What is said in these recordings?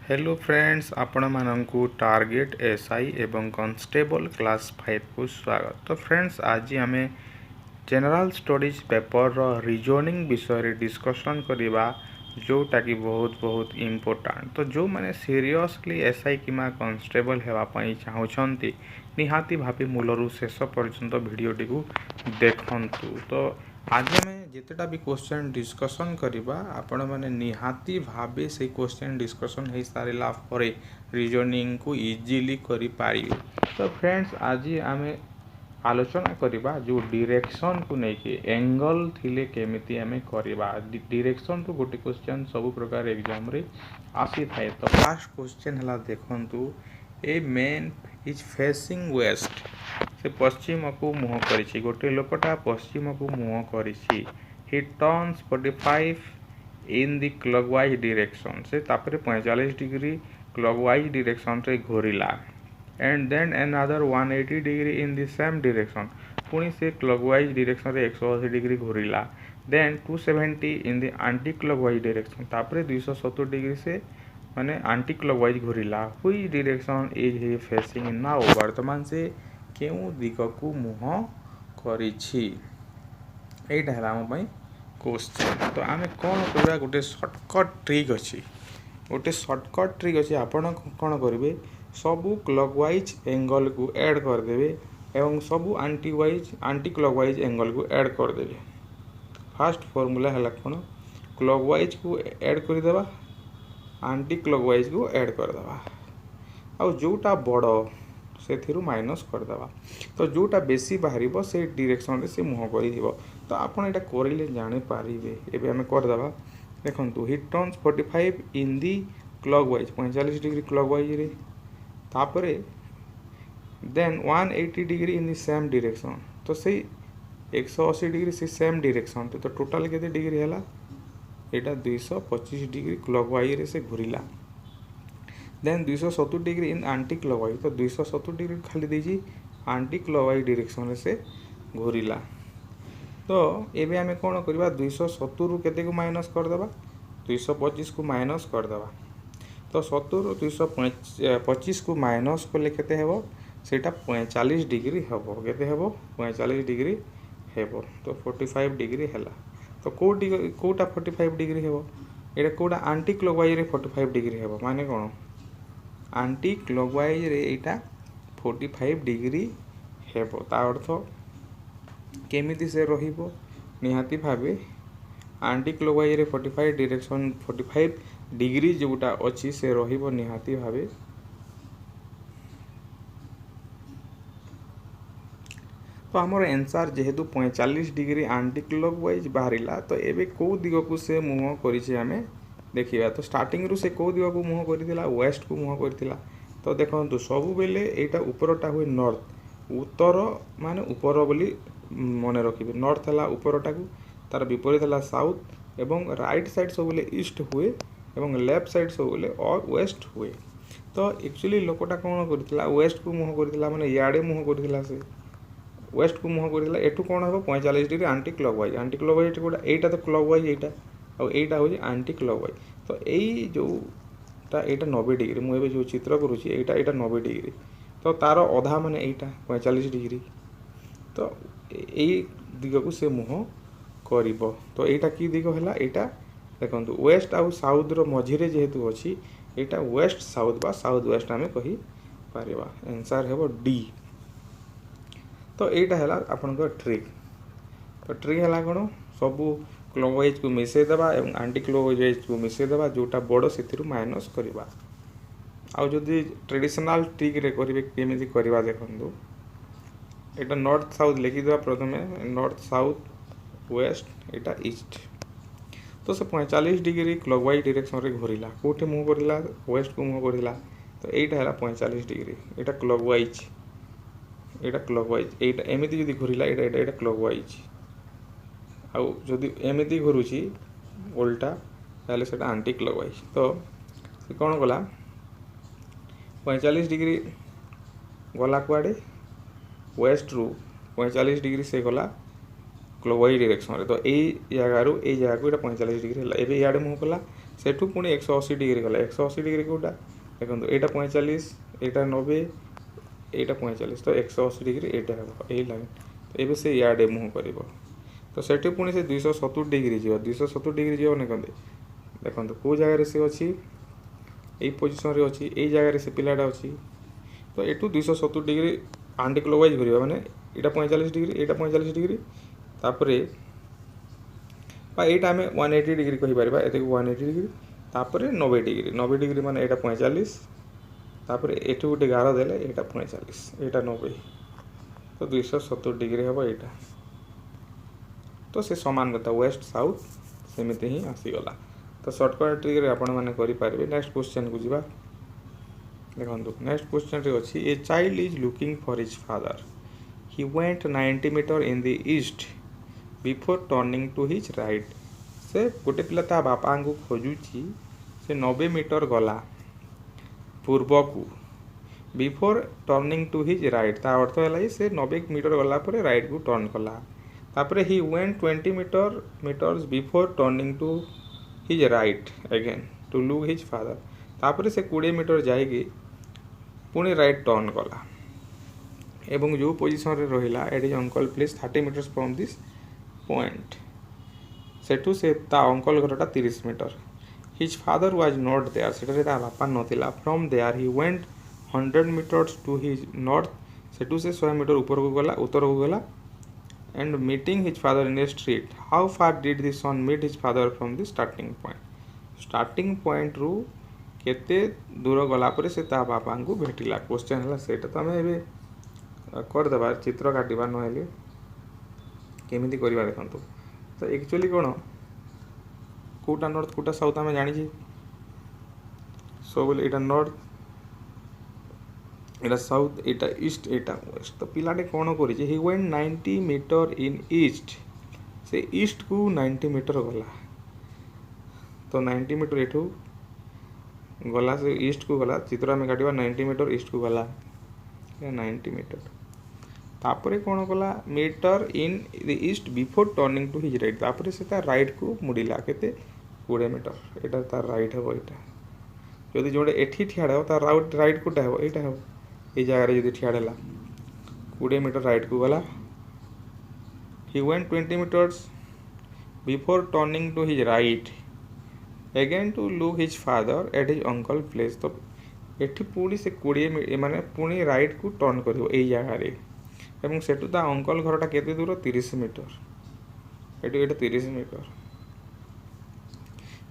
Hello friends आपण मानकु target SI एवं constable class 5 को स्वागत। तो फ्रेंड्स आज आम जनरल स्टडीज पेपर रीजनिंग विषय रे डिस्कशन करवा जोटा कि बहुत इम्पोर्टेंट। तो जो मैंने सीरियसली एसआई किमा कांस्टेबल हेवाई चाहूँगी निहाती भावे मूलरू शेष पर्यंत भिडटी को देखंतु। तो आज आम जितेटा भी क्वेश्चन डिस्कसन करवा आपण मैंने निहाती भावे से क्वेश्चन डिस्कसन हो सारा पर रीजनिंग को इजीली करि पारिबे। तो फ्रेंड्स आज आम आलोचना करवा जो डायरेक्शन को लेकिन एंगल थिले केमिति आम करवा। डायरेक्शन तो गोटे क्वेश्चन सब प्रकार एग्जाम रे आसी थाए। तो फर्स्ट क्वेश्चन हला देखंतु a man is facing west से पश्चिम को मुह करिछि। गोटे लोकटा पश्चिम को मुह करिछि। He turns 45 in the clockwise direction से तापर 45 डिग्री क्लॉकवाइज डायरेक्शन रे घोरिला and then another 180 degree in the same direction पुणी से क्लॉकवाइज डायरेक्शन रे 180 डिग्री घोरिला then 270 in the anti clockwise direction तापर 270 डिग्री से माने एंटी क्लॉकवाइज घोरिला हुई direction is he facing now वर्तमान से केउ दिग को मुह करिछि। एटा हला हम पई क्वेश्चन। तो आम कौन करवा गोटे सर्टकट ट्रिक अच्छी गोटे सर्टकट ट्रिक अच्छी आपण कौन करेंगे सबू क्लॉकवाइज एंगल को ऐड करदे एवं सबू आंटी क्लॉकवाइज एंगल को ऐड करदे। फास्ट फॉर्मूला है कौन क्लॉकवाइज को ऐड करदेवा आंटी क्लॉकवाइज को ऐड करदेवा आ जोटा बड़ से माइनस करदेवा। तो जोटा बेसी बाहर से डायरेक्शन रे से मुह कर। तो आपन एटा करिले जानि पारिबे। एबे हमें करदेवा देखंतु he turns 45 in the clockwise 45 degree clockwise रे तापरे then 180 degree in the same direction. तो से 180 डिग्री से सेम डायरेक्शन तो टोटल केते डिग्री हैला एटा 225 डिग्री क्लॉकवाइज रे से घुरिला then 270 degree in anti clockwise. तो 270 डिग्री खाली देजी एंटी क्लॉकवाइज डायरेक्शन रे से घुरिला। तो एबे आमे कोन करबा 270 रु केते को माइनस कर देबा 225 को माइनस कर देबा। तो 70 रु 225 को माइनस करले केते हेबो सेटा 45 डिग्री हेबो केते हेबो 45 डिग्री हेबो। तो 45 डिग्री हैला। तो कोटा 45 डिग्री हेबो एटा कोटा एंटी क्लॉकवाइज रे 45 डिग्री हेबो माने कोन एंटी क्लॉकवाइज रे एटा 45 डिग्री हेबो। ता अर्थ केमिति से रहिबो निहाती भावे एंटी क्लॉकवाइज रे 45 डायरेक्शन 45 डिग्री जोटा अछि से रहिबो निहाती भावे तो हमर आंसर जेहेतु 45 डिग्री एंटी क्लॉकवाइज बाहरिला। तो एबे को दिग को से मुह करिछि हमें देखिबा। तो स्टार्टिंग रु से को दिग को मुह करथिला वेस्ट को मुह करथिला। तो देखंतु सब बेले एटा ऊपरटा हुए नॉर्थ उत्तर माने ऊपर बोली मन रखिबे नॉर्थ हला ऊपरटा को तार विपरीत हला साउथ एवं राइट साइड सब बोले ईस्ट हुए एवं लेफ्ट साइड सब बोले और वेस्ट हुए। तो एक्चुअली लोकटा कोन करथिला वेस्ट को मुह करथिला माने याडे मुह करथिला से वेस्ट को मुह करथिला एठू कोन हो 45 डिग्री एंटी क्लॉकवाइज कोटा एटा तो क्लॉकवाइज एटा और एटा हो एंटी क्लॉकवाइज। तो एई जोटा एटा 90 डिग्री मु एबे जो चित्र करूची एटा 90 डिग्री। तो तार आधा माने एटा 45 डिग्री। तो यही दिग को से मुह करिबो। तो एटा की दिग हला एटा देखंतु वेस्ट आउ साउथ रो मझिरे जेहेतु अछि एटा वेस्ट साउथ बा साउथ वेस्ट आमे कहि पारिबा। आंसर हेबो डी। तो एटा हला आपन को ट्रिक। तो ट्रिक हला कोन सबु क्लॉकवाइज को मिसे देबा एवं एंटी क्लॉकवाइज को मिसे देबा जोटा बड़ सेथिरु माइनस करिबा। आउ जदी ट्रेडिशनल ट्रिक रे करिवे केमिति करिबा देखंतु एटा नॉर्थ साउथ लिखी देवा प्रथमे नॉर्थ साउथ वेस्ट एटा ईस्ट। तो से 45 डिग्री क्लॉकवाइज डायरेक्शन रे घोरिला कोठे मुह करिला वेस्ट को मुह करिला। तो एटा हला 45 डिग्री एटा क्लॉकवाइज एटा एमिति जदी घोरिला एटा क्लॉकवाइज आउ जदी एमिति घोरुची उल्टा ताले सेटा एंटी क्लॉकवाइज। तो से कोन गला 45 डिग्री गला कुआडे वेस्ट रु 45 डिग्री से गला क्लॉकवाइज डायरेक्शन रे। तो ए जगह रु ए जगह को 45 डिग्री हला एबे याडे मुह कला सेठू पुणी 180 डिग्री गला 180 डिग्री कोटा देखो यहाँ 45 यहाँ 90 यहाँ 45 तो 180 डिग्री यहाँ हम यही लाइन तो ये से इे मुँह कर तो सेठी पुणी से 270 डिग्री जी 270 डिग्री जी ना देखो कौ जगार से अच्छी यही पोजिशन रे अच्छी यही जगार से पिलाटा अच्छी तो यू 270 डिग्री आंटी क्लॉकवाइज घूरिया माने यहाँ 45 डिग्री यहाँ 45 डिग्री तापर यहाँ आम 180 डिग्री कहीपर ये 180 डिग्री तापर 90 डिग्री 90 डिग्री माने यहाँ 45 तापर एठू गोटे गार देले यहाँ 45 यहाँ 90 तो 270 डिग्री हम यहाँ तो से समान कथा वेस्ट साउथ सेमती ही आसीगला तो सर्टकट ट्रिक आपण मैंने करेंगे। नेक्स्ट क्वेश्चन को जीवा देखो नेक्स्ट क्वेश्चन रे अच्छी a child is looking for his father he went 90 metre in the east before turning to his right से गोटे पिला ता बापा को खोजुची से 90 मीटर गला पूर्व को before turning to his right ता अर्थ है से 90 मीटर गला पर राइट को टर्न कला तापर he went 20 metres before turning to his right again to look his father तापर से 20 मीटर जाएगी पुणी राइट टर्न कला एवं जो पोजिशन रे रहिला it is uncle place 30 meters from this point सेठू से ता अंकल घरटा 30 meter his father was not there सेठरे ता बापा नथिला from there he went 100 meters to his north सेठू से 100 मीटर ऊपर को गला उत्तर को गला and meeting his father in a street. How far did the son meet his father from the starting point? Starting point रू केते दूर गला पर से ता बापा को भेटिला क्वेश्चन है सेटा तो हमें एबे कर देबा चित्र काटिबा नहेले केमिति करिबा देखंतु तो एक्चुअली कोन कोटा नॉर्थ कोटा साउथ हमें जानि छी सो बोले एटा नॉर्थ एटा साउथ एटा ईस्ट एटा वेस्ट तो पिलाटे कौन कर he went 90 metre in east से ईस्ट को 90 मीटर गला तो 90 मीटर एठू गला से ईस्ट को गला चित्र में काटिबा 90 मीटर ईस्ट को गला 90 मीटर तापर कौन कला metre in the east before turning to his right तापर से ता राइट को मुड़िला केते 20 मीटर एटा तार राइट हे एटा जदि जोड़े एठी ठियाड़ा हो तार राइट कोटा हे एटा हे ये जगह जो ठियाड़ा 20 मीटर राइट को गला he went 20 metres before turning to his right again to look his father at his uncle place तो एठी पुणी से 20 माने पुणी राइट को टर्न करिवो एई जगह रे एवं सेटू ता अंकल घरटा केते दूर 30 मीटर एटू एटा 30 मीटर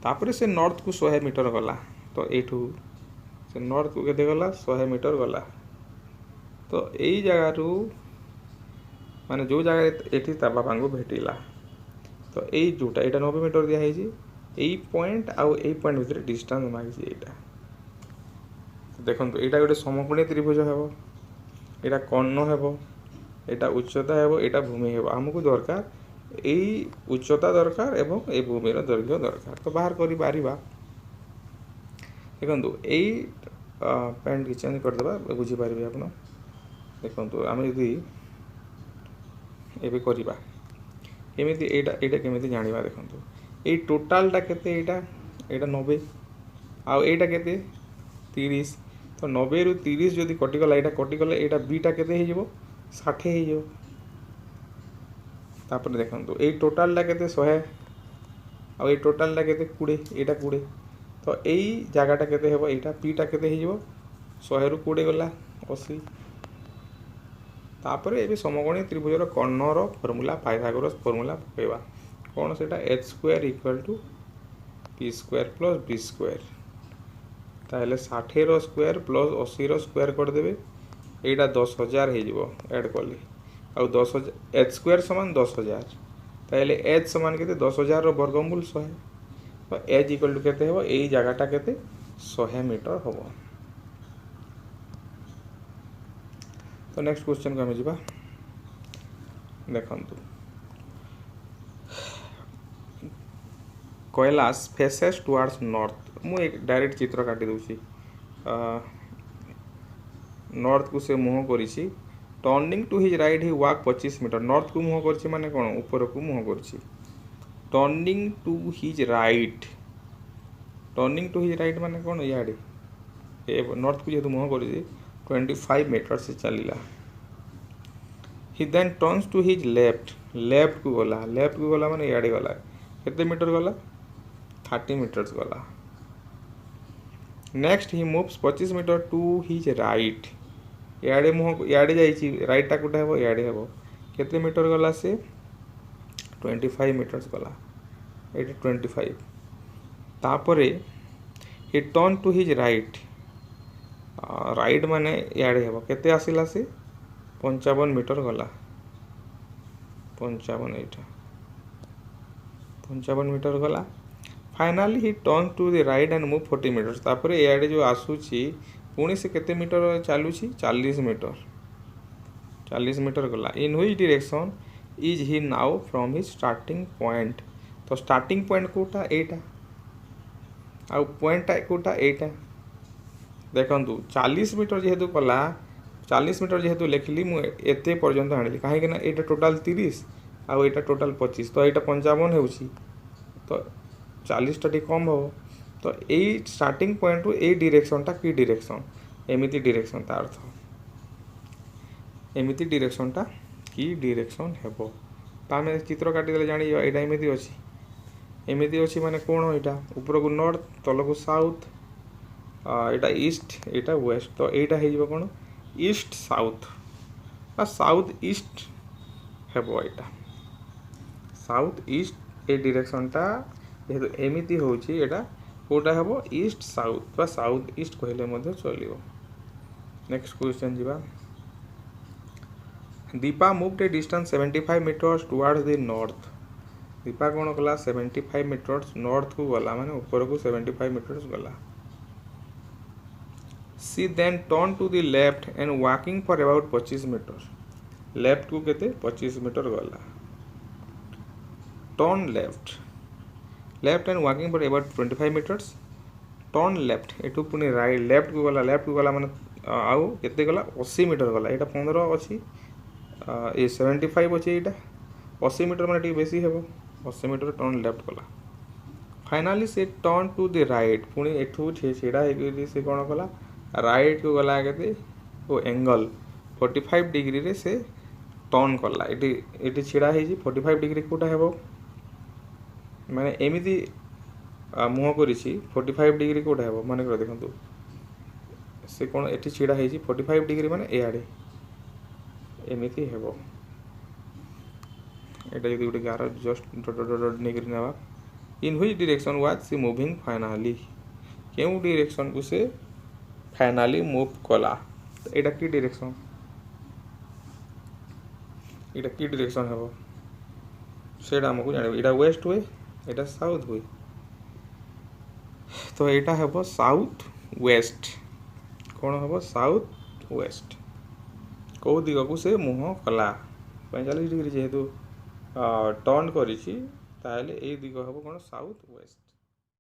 तापर से नॉर्थ को 100 मीटर गला तो एठू से नॉर्थ को केते गला 100 मीटर गला तो यही जगह रू माने जो जगह एठी ता बापा को भेटिला तो यही जोटा यहाँ 90 मीटर दिया यही पॉइंट आउ यही पॉइंट भितर डिस्टेंस मांगी यहाँ देखो यहाँ गोटे समकोणीय त्रिभुज हे यहाँ कर्ण हे यहाँ उच्चता हे यहाँ भूमि हे आमको दरकार यही उच्चता दरकार एवं ये भूमिर दैर्घ्य दरकार तो बाहर कर देखो यही पॉइंट की चेंज करदे बुझीपारे आप देखो आम यदि एवं करवा एमती यहाँ केमी जाना देखो ये टोटालटा केते यहाँ 90 आउ यहाँ केते 30 तो 90 रु 30 जदि कटिगला यहाँ कटिगले यहाँ बीटा केते हो 60 हो तापर देखो ये टोटालटा केते 100 आउ ये टोटालटा केते 20 यहाँ 20 तो यही जगहटा केते हो यहाँ पीटा केते हो 100 रु 20 गला 80 तापर ये समकोणीय त्रिभुजर कर्णर फर्मूला पाइथागोरस फर्मूला पकेबा कौन से H square equal to P square plus B square ताहले 60 रो स्क्वायर प्लस 80 रो स्क्वायर करदेवे यहाँ 10,000 हो ऐड कले आउ 10,000 एच स्क्वायर समान 10,000 ताहले एच समान के 10,000 रो वर्गमूल 100 तो एच इक्वल टू केते हो यही जगहटा केते 100 मीटर हम तो नेक्स्ट क्वेश्चन को आम जा देखु कैलाश फेसेस टुवर्ड्स नॉर्थ मु एक डायरेक्ट चित्र काटी दूसरी नॉर्थ को से मुँह करी turning to his right he walk 25 metre north को मुँह कर माने कौन ऊपर को मुँह कर turning to his right turning to his right माने कौन इे नॉर्थ को जेहेतु मुह कर 25 मीटर से चलला he then turns to his left को गला माने इे गला केते मीटर गला 30 मीटर्स गला next he moves 25 meter to his right इे मुह इे जाइए राइटा कोटा हे इे हे केते मीटर गला से 25 मीटर्स गला ये 25 तापरे he turn to his right माने इे हे केते आसिला से 55 मीटर गला 55 मीटर गला finally he turn to the right and move 40 metres तापरे इे जो आसूची पुणी से केते मीटर चलुची 40 मीटर गला इन which direction is he now from his starting point तो स्टार्टिंग पॉइंट कोटा एटा आ पॉइंट कोटा एटा देखंतु 40 मीटर जेहेतु कला 40 मीटर जेहेतु लिखली मुझे पर्यंत आनी कहीं ना ये टोटाल 30 आउ यहाँ टोटाल 25 तो यहाँ 55 हो तो 40 टी कम हम तो यही स्टार्टिंग पॉइंट ये डायरेक्शनटा कि डायरेक्शन एमती डायरेक्शन ता अर्थ एमती डायरेक्शनटा कि डायरेक्शन हेब तो आम चित्र काटिदे जानी यहाँ एमती अच्छी माने कौन यहाँ ऊपर को नॉर्थ तल को साउथ यहाँ ईस्ट यहाँ वेस्ट तो यहाँ हो कौन ईस्ट साउथ साउथ ईस्ट हेब यहाँ साउथ ईस्ट ए डायरेक्शनटा जेहेतु एमती होटा कोटा हेब ईस्ट साउथ बा साउथ ईस्ट कहले चलो नेक्स्ट क्वेश्चन जीवा Deepa moved a distance 75 metres towards the north Deepa कौन कला 75 मीटर्स नॉर्थ को गला माने ऊपर को 75 मीटर्स गला सी then turn to the left and walking for about 25 meter left को केते 25 मीटर गला turn left and walking for about 25 meters turn left एटू पुनी राइट लेफ्ट को गला माने आउ केते गला 80 मीटर गला एटा 15 अच्छी ये 75 अच्छी यहाँ 80 मीटर माने बेसी हेबो 80 मीटर टर्न लेफ्ट गला फाइनाली से टर्न टू द राइट पुणी एठू छेड़ा से कौन कला राइट को गला के वो एंगल 45 डिग्री रे से टर्न कला ये छिड़ा है 45 डिग्री कोटा हेबो माने एमिति मुह करी 45 डिग्री कोटा हेबो माने कर देखंतु से कौन ये छिड़ा है 45 डिग्री माने इे एमिति हेबो एटा यदि गोटे गार जस्ट डट डट डट नहीं ना in which direction was she moving finally क्यों डायरेक्शन को से फाइनाली मूव कला तो यहाँ कि डायरेक्शन यहाँ कि डायरेक्शन हेबो सेटा हमको जान यहाँ वेस्ट हुए यहाँ साउथ हुए तो यहाँ हेबो साउथ वेस्ट कौन हेबो साउथ वेस्ट कौ दिग को से मुह कला 45 डिग्री जेहेतु टर्न करी दिग हम कौन साउथ वेस्ट।